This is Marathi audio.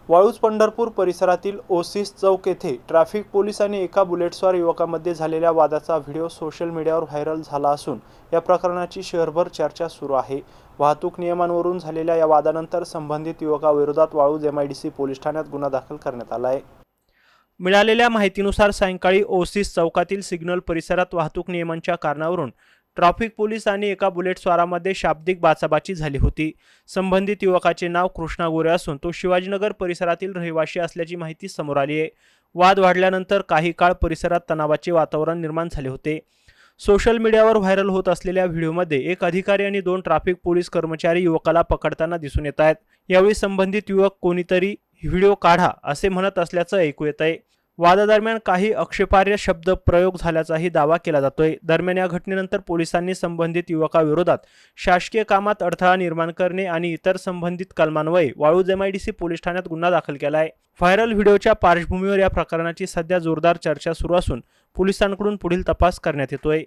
वाळूज पंढरपूर परिसरातील ओसीस चौक येथे ट्रॅफिक पोलीस आणि एका बुलेटस्वार युवकामध्ये झालेल्या वादाचा व्हिडिओ सोशल मीडियावर व्हायरल झाला असून या प्रकरणाची शहरभर चर्चा सुरू आहे। वाहतूक नियमांवरून झालेल्या या वादानंतर संबंधित युवकाविरोधात वाळूज एमआयडीसी पोलीस ठाण्यात गुन्हा दाखल करण्यात आला आहे। मिळालेल्या माहितीनुसार सायंकाळी ओसीस चौकातील सिग्नल परिसरात वाहतूक नियमांच्या कारणावरून ट्रॅफिक पोलीस आणि एका बुलेटस्वारामध्ये शाब्दिक बाचाबाची झाली होती। संबंधित युवकाचे नाव कृष्णा गोरे असून तो शिवाजीनगर परिसरातील रहिवासी असल्याची माहिती समोर आली आहे। वाद वाढल्यानंतर काही काळ परिसरात तणावाचे वातावरण निर्माण झाले होते। सोशल मीडियावर व्हायरल होत असलेल्या व्हिडिओमध्ये एक अधिकारी आणि 2 ट्रॅफिक पोलीस कर्मचारी युवकाला पकडताना दिसून येत आहेत। यावेळी संबंधित युवक कोणीतरी व्हिडिओ काढा असे म्हणत असल्याचं ऐकू येत आहे। वादादरम्यान काही आक्षेपार्ह शब्द प्रयोग झाल्याचाही दावा केला जातोय। दरम्यान या घटनेनंतर पोलिसांनी संबंधित युवकाविरोधात शासकीय कामात अडथळा निर्माण करणे आणि इतर संबंधित कलमान्वये वाळूज एमआयडीसी पोलीस ठाण्यात गुन्हा दाखल केला आहे। व्हायरल व्हिडिओच्या पार्श्वभूमीवर या प्रकरणाची सध्या जोरदार चर्चा सुरू असून पोलिसांकडून पुढील तपास करण्यात येतोय।